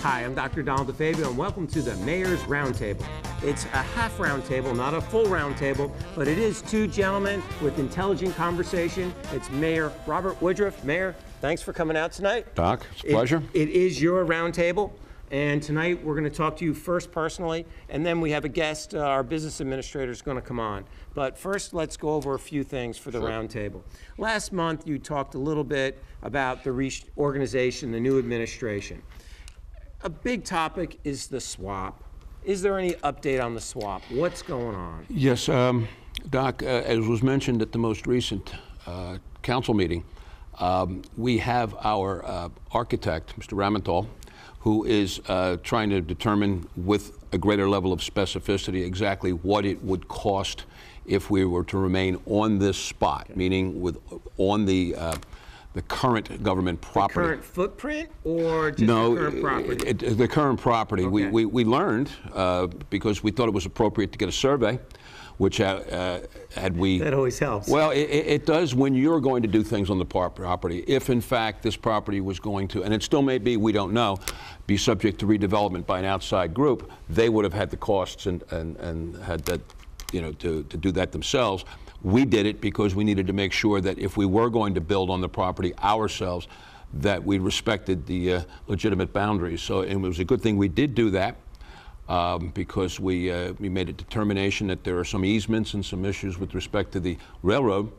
Hi, I'm Dr. Donald DeFabio, and welcome to the Mayor's Roundtable. It's a half roundtable, not a full roundtable, but it is two gentlemen with intelligent conversation. It's Mayor Robert Woodruff. Mayor, thanks for coming out tonight. Doc, it's a pleasure. It is your roundtable, and tonight we're going to talk to you first personally, and then we have a guest, our business administrator is going to come on. But first, let's go over a few things for the roundtable. Last month, you talked a little bit about the reorganization, the new administration. A big topic is the swap. Is there any update on the swap? What's going on? Yes, Doc, as was mentioned at the most recent council meeting, we have our architect, Mr. Roundtable, who is trying to determine with a greater level of specificity exactly what it would cost if we were to remain on this spot, meaning on the current government property. The current footprint or just the current property? The current property. Okay. We learned, because we thought it was appropriate to get a survey, which had we... That always helps. Well, it does when you're going to do things on the property. If, in fact, this property was going to, and it still may be, we don't know, be subject to redevelopment by an outside group, they would have had the costs and had that, to do that themselves. We did it because we needed to make sure that if we were going to build on the property ourselves, that we respected the legitimate boundaries. So it was a good thing we did do that because we made a determination that there are some easements and some issues with respect to the railroad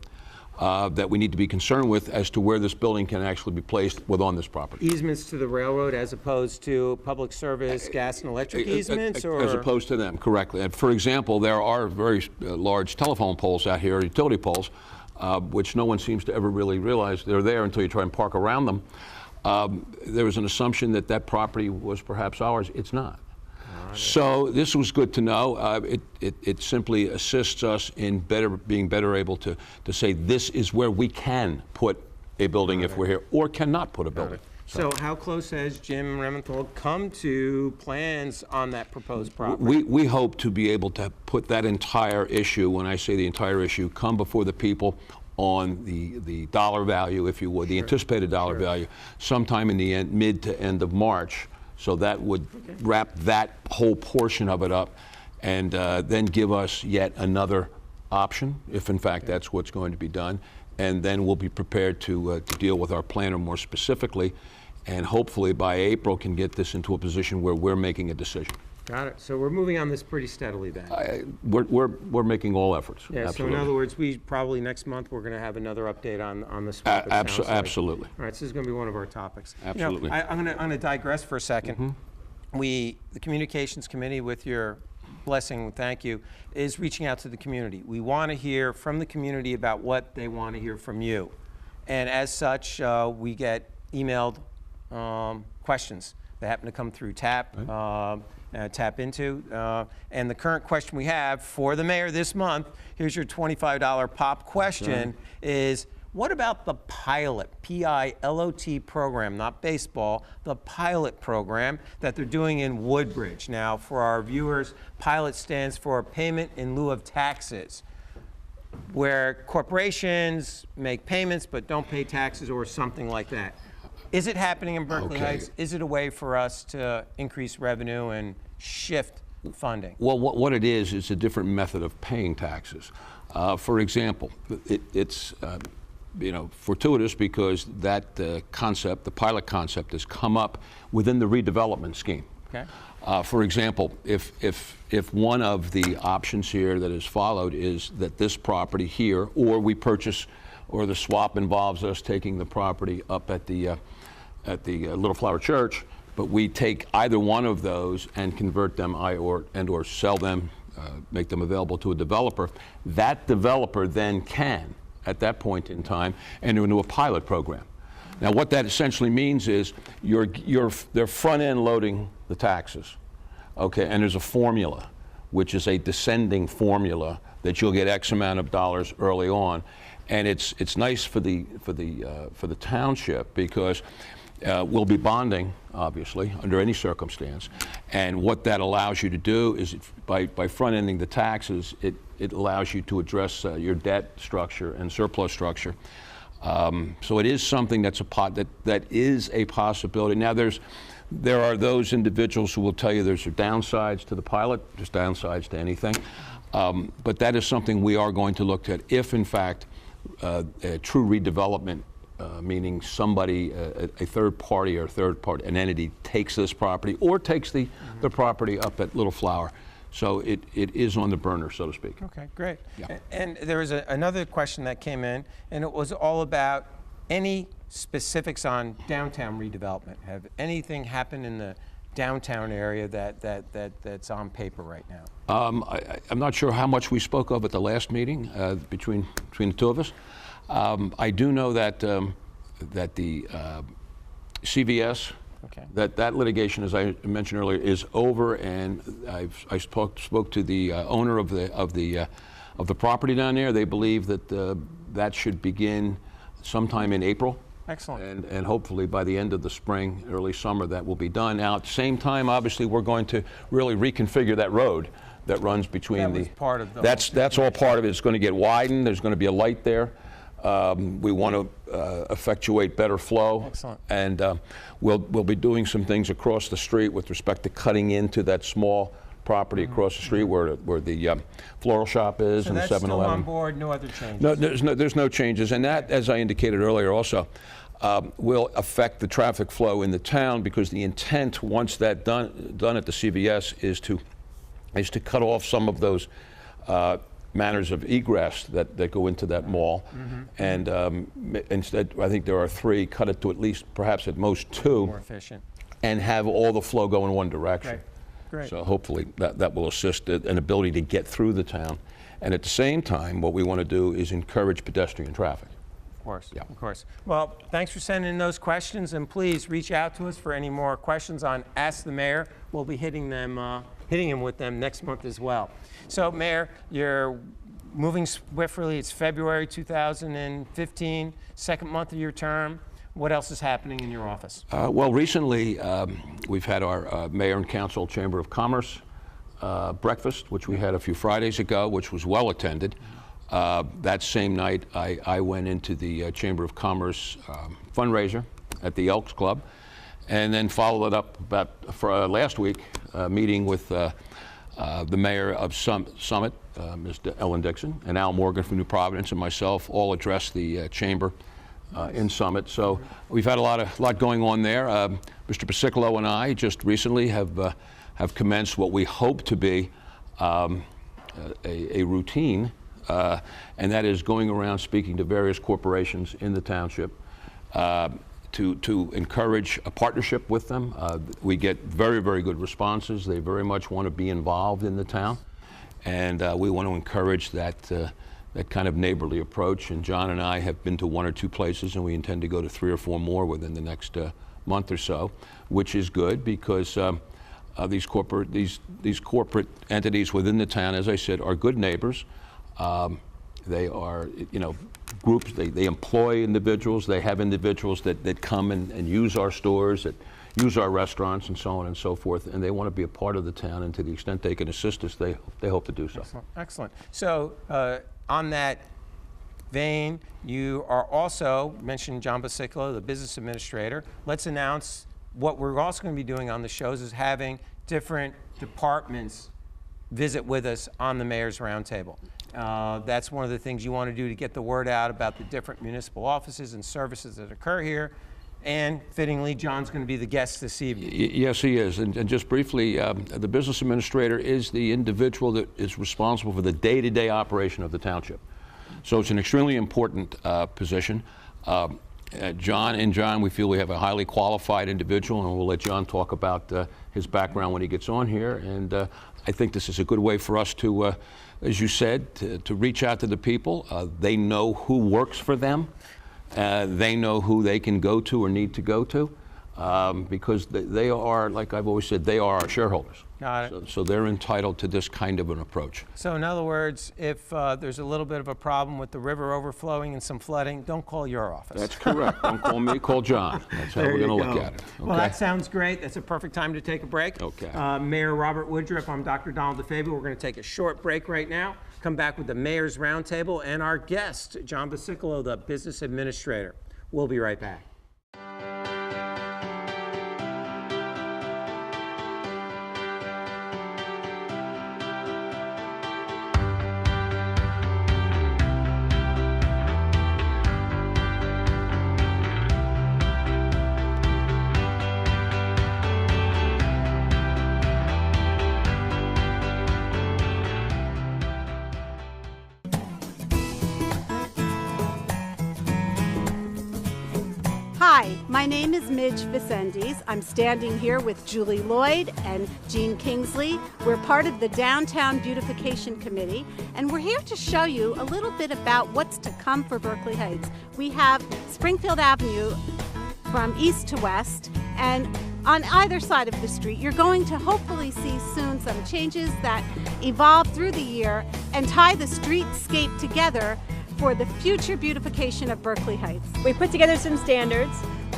that we need to be concerned with as to where this building can actually be placed on this property. Easements to the railroad as opposed to public service, gas and electric easements? As opposed to them, correctly. And for example, there are very large telephone poles out here, utility poles, which no one seems to ever really realize they're there until you try and park around them. There was an assumption that that property was perhaps ours. It's not. So this was good to know. It simply assists us in being better able to say this is where we can put a building if we're here, or cannot put a building. So how close has Jim Rementhal come to plans on that proposed property? We hope to be able to put that entire issue, when I say the entire issue, come before the people on the dollar value, if you would, the anticipated dollar value, sometime in the mid to end of March. So that would wrap that whole portion of it up and then give us yet another option, if in fact that's what's going to be done. And then we'll be prepared to deal with our planner more specifically, and hopefully by April can get this into a position where we're making a decision. Got it. So we're moving on this pretty steadily then. We're making all efforts. Yeah, absolutely. So in other words, we probably next month we're going to have another update on the swap. Absolutely. All right, so this is going to be one of our topics. Absolutely. I'm going to digress for a second. The Communications Committee, with your blessing, thank you, is reaching out to the community. We want to hear from the community about what they want to hear from you. And as such, we get emailed questions that happen to come through TAP. Tap into. And the current question we have for the mayor this month, here's your $25 pop question, is what about the pilot, P-I-L-O-T program, not baseball, the pilot program that they're doing in Woodbridge? Now, for our viewers, pilot stands for payment in lieu of taxes, where corporations make payments but don't pay taxes or something like that. Is it happening in Berkeley Heights? Is it a way for us to increase revenue and shift funding? Well, what it is a different method of paying taxes. For example, it's fortuitous because that concept, the pilot concept, has come up within the redevelopment scheme. Okay. For example, if one of the options here that is followed is that this property here, or we purchase, or the swap involves us taking the property up at the Little Flower Church, but we take either one of those and convert them or sell them, make them available to a developer, that developer then can, at that point in time, enter into a pilot program. Now what that essentially means is they're front-end loading the taxes, okay, and there's a formula, which is a descending formula that you'll get X amount of dollars early on. And it's nice for the township because we'll be bonding, obviously, under any circumstance. And what that allows you to do is, by front-ending the taxes, it allows you to address your debt structure and surplus structure. So it is something that's that is a possibility. Now, there's There are those individuals who will tell you there's downsides to the pilot, there's downsides to anything. But that is something we are going to look at if, in fact, a true redevelopment, meaning somebody, a third party or an entity takes this property or takes the property up at Little Flower. So it is on the burner, so to speak. Okay, great. Yeah. And there was another question that came in, and it was all about any specifics on downtown redevelopment. Have anything happened in the downtown area that's on paper right now? I'm not sure how much we spoke of at the last meeting between the two of us. I do know that that the CVS, that litigation, as I mentioned earlier, is over, and I spoke to the owner of the property down there. They believe that that should begin sometime in April. Excellent. And hopefully by the end of the spring, early summer, that will be done. Now, at the same time, obviously, we're going to really reconfigure that road that runs between that was part of the that's all part of it. It's going to get widened. There's going to be a light there. We want to effectuate better flow. Excellent. And we'll be doing some things across the street with respect to cutting into that small property across the street where the floral shop is, and the 7-Eleven. So that's still on board, no other changes? No, there's no changes. And that, as I indicated earlier also, will affect the traffic flow in the town, because the intent, once that's done at the CVS, is to cut off some of those manners of egress that go into that mall. And instead, I think there are 3, cut it to at least, perhaps at most 2. More efficient. And have all the flow go in one direction. Great. Great. So hopefully that will assist an ability to get through the town. And at the same time, what we want to do is encourage pedestrian traffic. Of course, Yeah. of course. Well, thanks for sending in those questions, and please reach out to us for any more questions on Ask the Mayor. We'll be hitting him with them next month as well. So, Mayor, you're moving swiftly. It's February 2015, second month of your term. What else is happening in your office? Well, recently we've had our Mayor and Council Chamber of Commerce breakfast, which we had a few Fridays ago, which was well attended. That same night, I went into the Chamber of Commerce fundraiser at the Elks Club, and then followed it up for last week, meeting with the Mayor of Summit, Ms. Ellen Dixon, and Al Morgan from New Providence, and myself all addressed the Chamber in Summit. So we've had a lot going on there. Mr. Pasicolo and I just recently have commenced what we hope to be a routine, and that is going around speaking to various corporations in the township to encourage a partnership with them. We get very, very good responses. They very much want to be involved in the town, and we want to encourage that kind of neighborly approach. And John and I have been to 1 or 2 places, and we intend to go to 3 or 4 more within the next month or so, which is good, because these corporate entities within the town, as I said, are good neighbors. They are, groups. They employ individuals. They have individuals that come and use our stores, that use our restaurants, and so on and so forth. And they want to be a part of the town, and to the extent they can assist us, they hope to do so. Excellent. Excellent. So on that vein, you are also mentioned John Basicolo, the business administrator. Let's announce what we're also going to be doing on the shows is having different departments visit with us on the Mayor's Roundtable. That's one of the things you want to do to get the word out about the different municipal offices and services that occur here. And fittingly, John's going to be the guest this evening. Yes, he is. And just briefly, the business administrator is the individual that is responsible for the day-to-day operation of the township. So it's an extremely important position. John, we feel we have a highly qualified individual, and we'll let John talk about his background when he gets on here. And I think this is a good way for us to, as you said, to reach out to the people. They know who works for them. They know who they can go to or need to go to, because they are, like I've always said, they are our shareholders. Got it. So they're entitled to this kind of an approach. So in other words, if there's a little bit of a problem with the river overflowing and some flooding, don't call your office. That's correct. Don't call me, call John. That's how we're going to look at it. Okay? Well, that sounds great. That's a perfect time to take a break. Okay. Mayor Robert Woodruff, I'm Dr. Donald DeFabio. We're going to take a short break right now, come back with the Mayor's Roundtable and our guest, John Basicolo, the business administrator. We'll be right back. is Midge Vicendes. I'm standing here with Julie Lloyd and Jean Kingsley. We're part of the Downtown Beautification Committee, and we're here to show you a little bit about what's to come for Berkeley Heights. We have Springfield Avenue from east to west, and on either side of the street, you're going to hopefully see soon some changes that evolve through the year and tie the streetscape together for the future beautification of Berkeley Heights. We put together some standards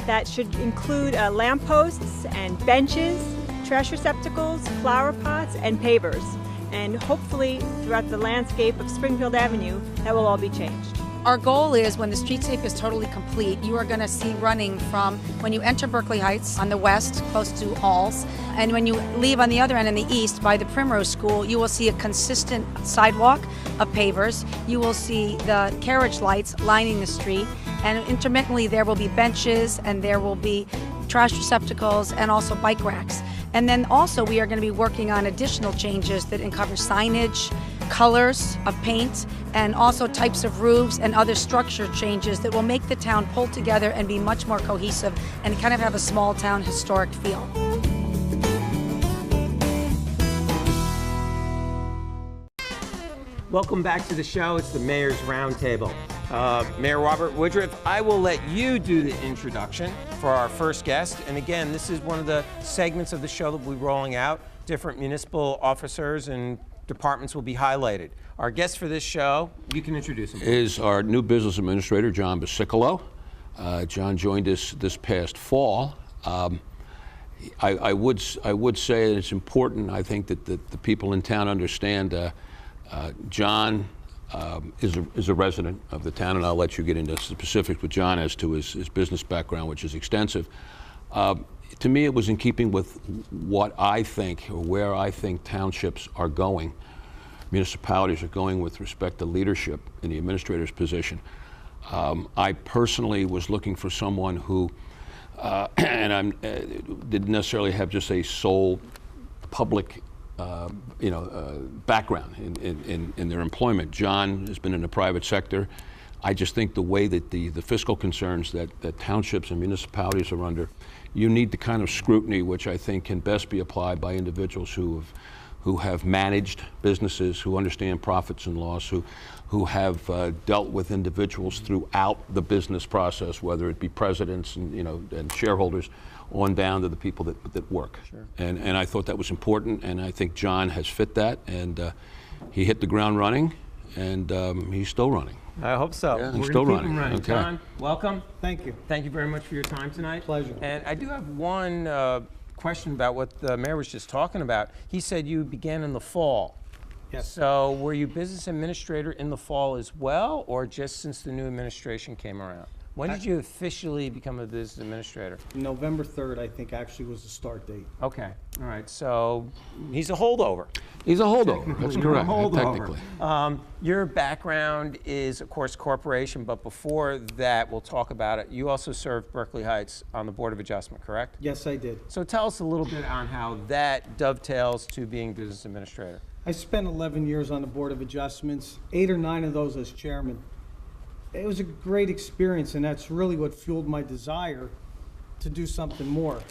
that should include lampposts and benches, trash receptacles, flower pots, and pavers. And hopefully, throughout the landscape of Springfield Avenue, that will all be changed. Our goal is when the streetscape is totally complete, you are going to see running from when you enter Berkeley Heights on the west, close to Halls, and when you leave on the other end in the east by the Primrose School, you will see a consistent sidewalk of pavers. You will see the carriage lights lining the street, and intermittently there will be benches and there will be trash receptacles and also bike racks. And then also we are going to be working on additional changes that cover signage, colors of paint, and also types of roofs and other structure changes that will make the town pull together and be much more cohesive and kind of have a small town historic feel. Welcome back to the show. It's the Mayor's Roundtable. Mayor Robert Woodruff, I will let you do the introduction for our first guest. And again, this is one of the segments of the show that we'll be rolling out. Different municipal officers and departments will be highlighted. Our guest for this show, you can introduce him. Is our new business administrator, John Basicolo. John joined us this past fall. I would say that it's important, I think, that the people in town understand John is a resident of the town, and I'll let you get into specifics with John as to his business background, which is extensive. To me, it was in keeping with what I think, or where I think townships are going, municipalities are going with respect to leadership in the administrator's position. I personally was looking for someone who, didn't necessarily have just a sole public background in their employment. John has been in the private sector. I just think the way that the fiscal concerns that townships and municipalities are under, you need the kind of scrutiny which I think can best be applied by individuals who have managed businesses, who understand profits and loss, who have dealt with individuals throughout the business process, whether it be presidents and shareholders, on down to the people that work. Sure. And I thought that was important, and I think John has fit that, and he hit the ground running, and he's still running. I hope so. Yeah, We're still gonna keep running. him running. Okay. John, welcome. Thank you. Thank you very much for your time tonight. Pleasure. And I do have one question about what the mayor was just talking about. He said you began in the fall. Yes. So were you business administrator in the fall as well, or just since the new administration came around? When did you officially become a business administrator? November 3rd, I think, actually was the start date. Okay, all right, so he's a holdover. He's a holdover, that's correct, technically. Your background is, of course, corporation, but before that, we'll talk about it. You also served Berkeley Heights on the Board of Adjustment, correct? Yes, I did. So tell us a little bit on how that dovetails to being business administrator. I spent 11 years on the Board of Adjustments, 8 or 9 of those as chairman. It was a great experience, and that's really what fueled my desire to do something more.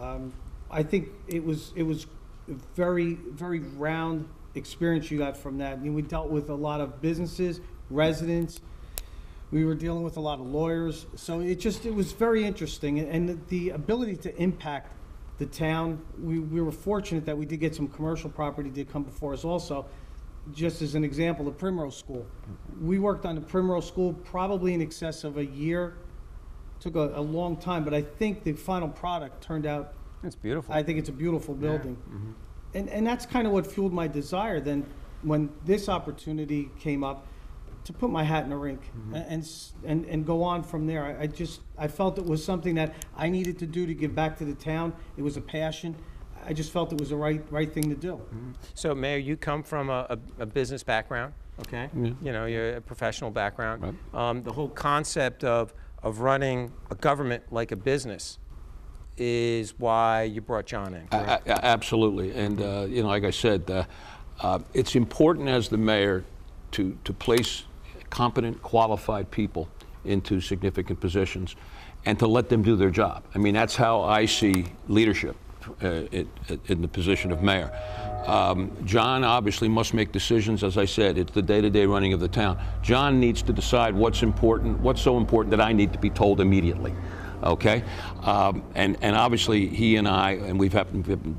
I think it was a very, very round experience you got from that. I mean, we dealt with a lot of businesses, residents. We were dealing with a lot of lawyers. So it was very interesting, and the ability to impact the town. We were fortunate that we did get some commercial property did come before us also. Just as an example, the Primrose School. We worked on the Primrose School probably in excess of a year. Took a long time, but I think the final product turned out. It's beautiful. I think it's a beautiful building. Yeah. Mm-hmm. And that's kind of what fueled my desire then when this opportunity came up to put my hat in the rink and go on from there. I felt it was something that I needed to do to give back to the town. It was a passion. I just felt it was the right thing to do. Mm-hmm. So, Mayor, you come from a business background, okay? Yeah. You know, you're a professional background. Right. The whole concept of running a government like a business is why you brought John in, correct? Absolutely, and like I said, it's important as the mayor to place competent, qualified people into significant positions. and to let them do their job. I mean, that's how I see leadership in the position of mayor. John obviously must make decisions. As I said, it's the day-to-day running of the town. John needs to decide what's important, what's so important that I need to be told immediately. Okay, and obviously he and I, and we've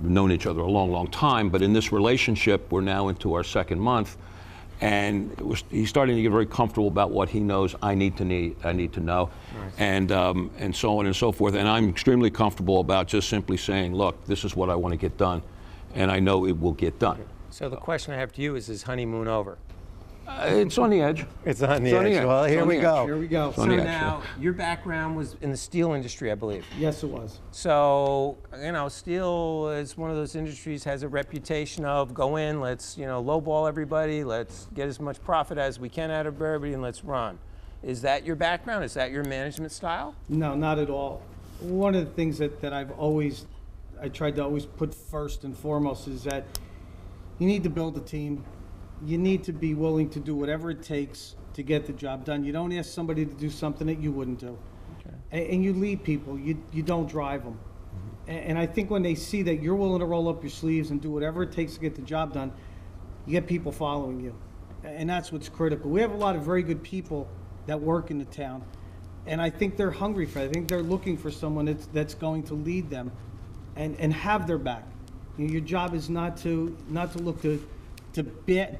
known each other a long, long time. But in this relationship, we're now into our second month, and he's starting to get very comfortable about what he knows I need to know, nice. And so on and so forth. And I'm extremely comfortable about just simply saying, look, this is what I want to get done, and I know it will get done. So the question I have to you is honeymoon over? It's on the edge. It's on the edge. Well, here we go. Here we go. So now, your background was in the steel industry, I believe. Yes, it was. So, you know, steel is one of those industries, has a reputation of go in, let's, lowball everybody, let's get as much profit as we can out of everybody, and let's run. Is that your background? Is that your management style? No, not at all. One of the things that I tried to always put first and foremost is that you need to build a team. You need to be willing to do whatever it takes to get the job done. You don't ask somebody to do something that you wouldn't do. Okay. And you lead people. You don't drive them. Mm-hmm. And I think when they see that you're willing to roll up your sleeves and do whatever it takes to get the job done, you get people following you. And that's what's critical. We have a lot of very good people that work in the town. And I think they're hungry for it. I think they're looking for someone that's going to lead them and have their back. Your job is not to look to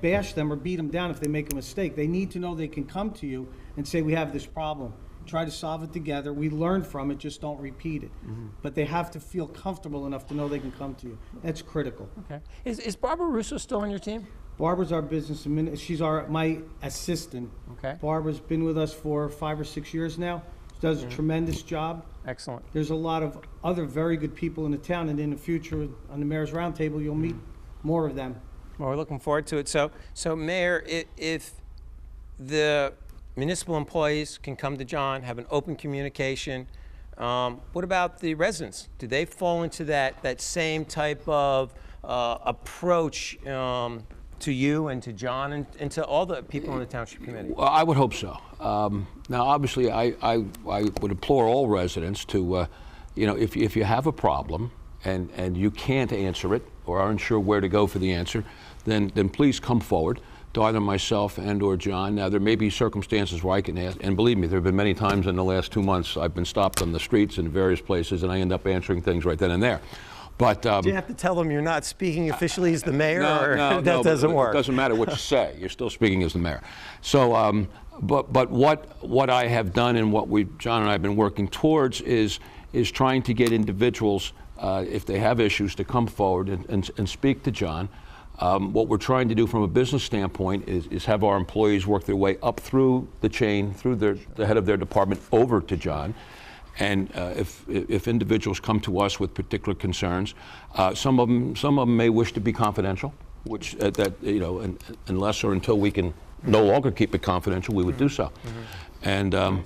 bash them or beat them down if they make a mistake. They need to know they can come to you and say, we have this problem. Try to solve it together. We learn from it, just don't repeat it. Mm-hmm. But they have to feel comfortable enough to know they can come to you. That's critical. Okay. Is Barbara Russo still on your team? Barbara's our business administrator. She's my assistant. Okay. Barbara's been with us for 5 or 6 years now. She does a tremendous job. Excellent. There's a lot of other very good people in the town, and in the future, on the Mayor's Roundtable, you'll meet more of them. Well, we're looking forward to it. So Mayor, if the municipal employees can come to John, have an open communication, what about the residents? Do they fall into that same type of approach to you and to John and to all the people in the Township Committee? Well, I would hope so. Now, obviously, I would implore all residents to, if you have a problem and you can't answer it or aren't sure where to go for the answer, then please come forward to either myself and or John. Now, there may be circumstances where I can ask, and believe me, there have been many times in the last 2 months I've been stopped on the streets in various places, and I end up answering things right then and there. But do you have to tell them you're not speaking officially as the mayor, no, that doesn't work? It doesn't matter what you say. You're still speaking as the mayor. So, but what I have done and what John and I have been working towards is trying to get individuals, if they have issues, to come forward and speak to John. What we're trying to do from a business standpoint is have our employees work their way up through the chain, through the head of their department, over to John. And if individuals come to us with particular concerns, some of them may wish to be confidential, which unless or until we can no longer keep it confidential, we would do so. Mm-hmm.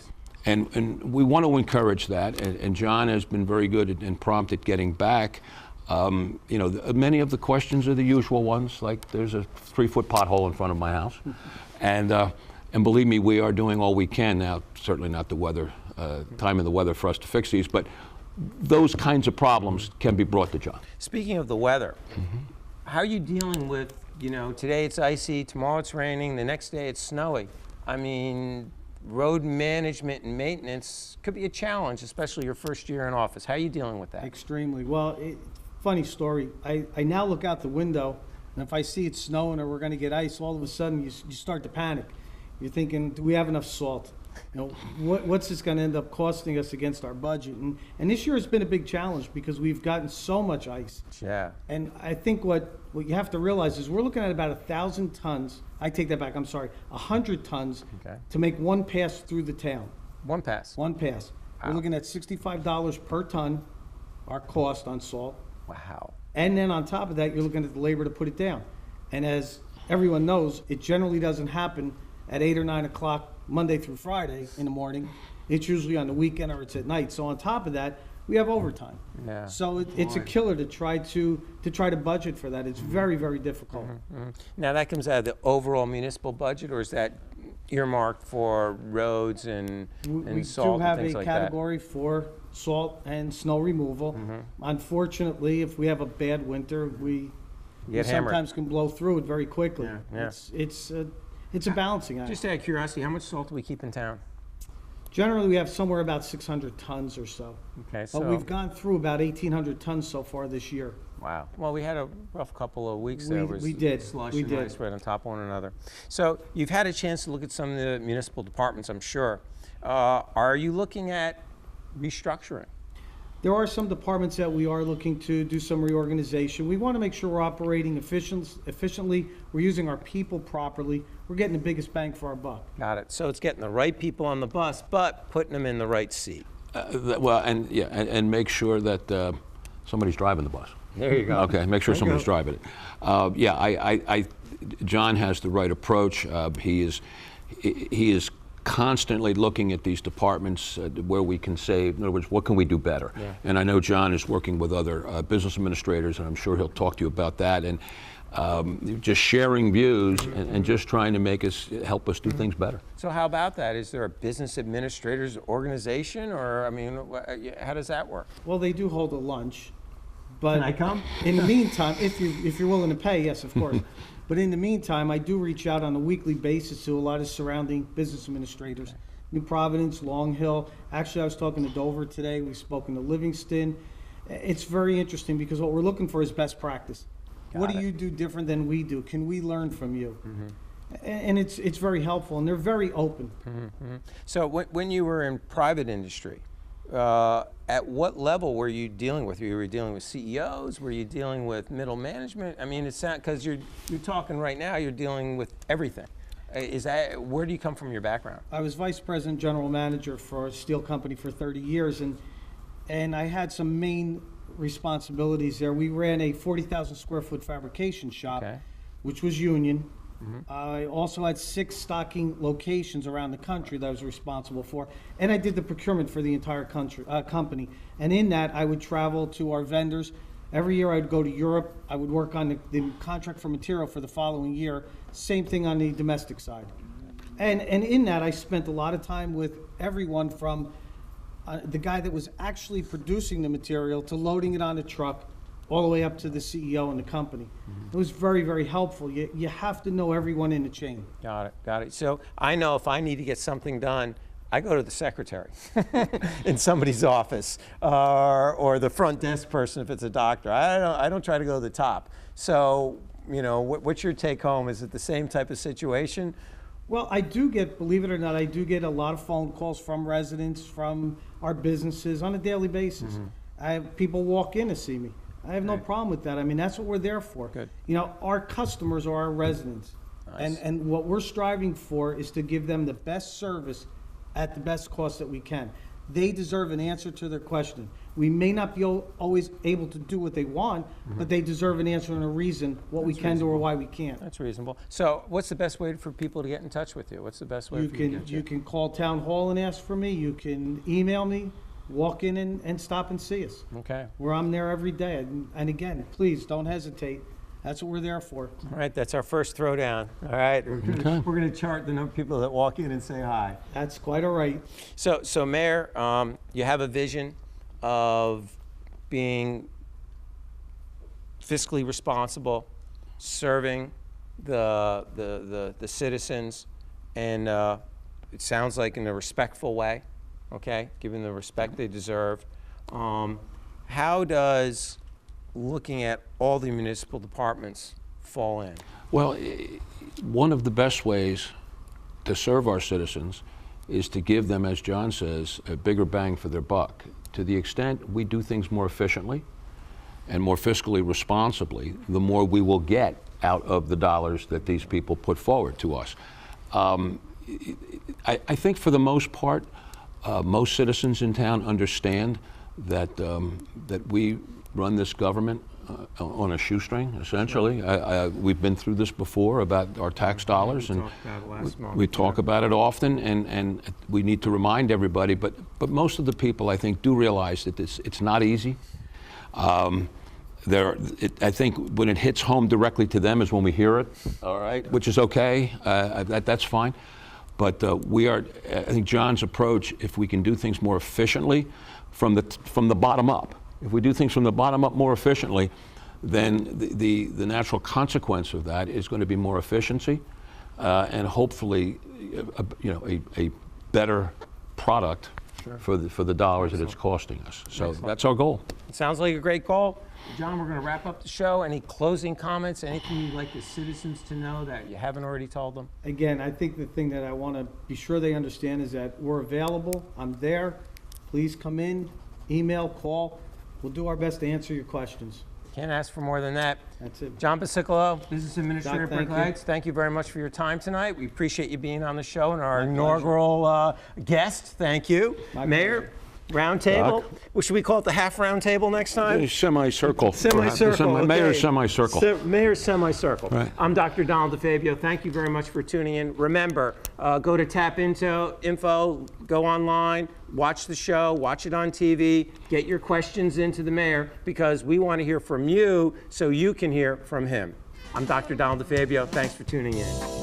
And we want to encourage that. And John has been very good and prompt at getting back. Many of the questions are the usual ones, like there's a 3-foot pothole in front of my house, and believe me, we are doing all we can now. Certainly not the weather. Time in the weather for us to fix these, but those kinds of problems can be brought to John. Speaking of the weather, how are you dealing with, today it's icy, tomorrow it's raining, the next day it's snowy? I mean, road management and maintenance could be a challenge, especially your first year in office. How are you dealing with that? Extremely. Well, funny story. I now look out the window, and if I see it's snowing or we're going to get ice, all of a sudden you start to panic. You're thinking, do we have enough salt? What's this going to end up costing us against our budget? And this year has been a big challenge because we've gotten so much ice. Yeah. And I think what you have to realize is we're looking at about 1,000 tons. I take that back. I'm sorry. 100 tons to make one pass through the town. One pass? One pass. Wow. We're looking at $65 per ton, our cost on salt. Wow. And then on top of that, you're looking at the labor to put it down. And as everyone knows, it generally doesn't happen at 8 or 9 o'clock Monday through Friday in the morning. It's usually on the weekend or it's at night. So on top of that, we have overtime. Yeah. So it's a killer to try to budget for that. It's very, very difficult. Now that comes out of the overall municipal budget, or is that earmarked for roads and We salt do and have things a like that? category for salt and snow removal. Unfortunately, if we have a bad winter, we get hammered. sometimes can blow through it very quickly. Yeah. It's a balancing act. Just out of curiosity, how much salt do we keep in town? Generally, we have somewhere about 600 tons or so. Okay, so But we've gone through about 1,800 tons so far this year. wow. Well, we had a rough couple of weeks there. We did. Slush We and did. ice right on top of one another. So you've had a chance to look at some of the municipal departments, I'm sure. Are you looking at restructuring? There are some departments that we are looking to do some reorganization. We want to make sure we're operating efficiently, we're using our people properly, we're getting the biggest bang for our buck. Got it. So it's getting the right people on the bus, but putting them in the right seat. And make sure that somebody's driving the bus. There you go. Okay, make sure somebody's driving it. John has the right approach. He is constantly looking at these departments where we can save. In other words, what can we do better? Yeah. And I know John is working with other business administrators, and I'm sure he'll talk to you about that. And just sharing views and just trying to help us do things better. So how about that? Is there a business administrators organization, or I mean, how does that work? Well, they do hold a lunch, but Can I come? in the meantime, if you're willing to pay, yes, of course. But in the meantime, I do reach out on a weekly basis to a lot of surrounding business administrators. New Providence, Long Hill. Actually, I was talking to Dover today. We've spoken to Livingston. It's very interesting because what we're looking for is best practice. What do you do different than we do? Can we learn from you? And it's very helpful, and they're very open. So when you were in private industry, at what level were you dealing with? You were dealing with CEOs? Were you dealing with middle management? I mean, it's not because you're talking right now. You're dealing with everything. Where do you come from? Your background? I was vice president, general manager for a steel company for 30 years, and I had some main responsibilities there. We ran a 40,000 square foot fabrication shop, Okay. which was union. I also had 6 stocking locations around the country that I was responsible for, and I did the procurement for the entire company. And in that, I would travel to our vendors. Every year I'd go to Europe. I would work on the contract for material for the following year. Same thing on the domestic side. And in that, I spent a lot of time with everyone from the guy that was actually producing the material to loading it on a truck, all the way up to the CEO in the company. It was very, very helpful. You have to know everyone in the chain. Got it. So I know if I need to get something done, I go to the secretary in somebody's office, or the front desk person if it's a doctor. I don't try to go to the top. So, what's your take home? Is it the same type of situation? Well, I do get, believe it or not, I do get a lot of phone calls from residents, from our businesses on a daily basis. I have people walk in to see me. I have no problem with that. I mean, that's what we're there for. Good. Our customers are our residents. Nice. And what we're striving for is to give them the best service at the best cost that we can. They deserve an answer to their question. We may not be always able to do what they want, but they deserve an answer and a reason what we can do or why we can't. That's reasonable. So what's the best way for people to get in touch with you? What's the best way for you to get You can call Town Hall and ask for me. You can email me, walk in and stop and see us. Okay. I'm there every day. And again, please don't hesitate. That's what we're there for. All right, that's our first throwdown. All right, we're going to chart the number of people that walk in and say hi. That's quite all right. So Mayor, you have a vision of being fiscally responsible, serving the citizens, and it sounds like in a respectful way, okay, giving the respect they deserve. How does looking at all the municipal departments fall in? Well, one of the best ways to serve our citizens is to give them, as John says, a bigger bang for their buck. To the extent we do things more efficiently and more fiscally responsibly, the more we will get out of the dollars that these people put forward to us. I think for the most part, most citizens in town understand that that we run this government on a shoestring, essentially. We've been through this before about our tax dollars, and we talk about it often, and we need to remind everybody, but most of the people, I think, do realize that it's not easy. I think when it hits home directly to them is when we hear it, all right, which is okay, that's fine. But I think John's approach, if we can do things more efficiently from the bottom up, if we do things from the bottom up more efficiently, then the natural consequence of that is going to be more efficiency and hopefully a better product for the dollars that it's costing us. So that's our goal. It sounds like a great goal. John, we're going to wrap up the show. Any closing comments? Anything you'd like the citizens to know that you haven't already told them? Again, I think the thing that I want to be sure they understand is that we're available. I'm there. Please come in, email, call. We'll do our best to answer your questions. Can't ask for more than that. That's it. John Pasicolo, Business Administrator of Doc, thank Berkeley you. Heights, thank you very much for your time tonight. We appreciate you being on the show and our inaugural guest. Thank you. My Mayor, Roundtable. Doc. Well, should we call it the half roundtable next time? Semicircle. Semicircle. Mayor's okay. semicircle. Mayor's semicircle. Right. I'm Dr. Donald DeFabio. Thank you very much for tuning in. Remember, go to Tap Info, go online, watch the show, watch it on TV, get your questions into the mayor because we want to hear from you so you can hear from him. I'm Dr. Donald DeFabio. Thanks for tuning in.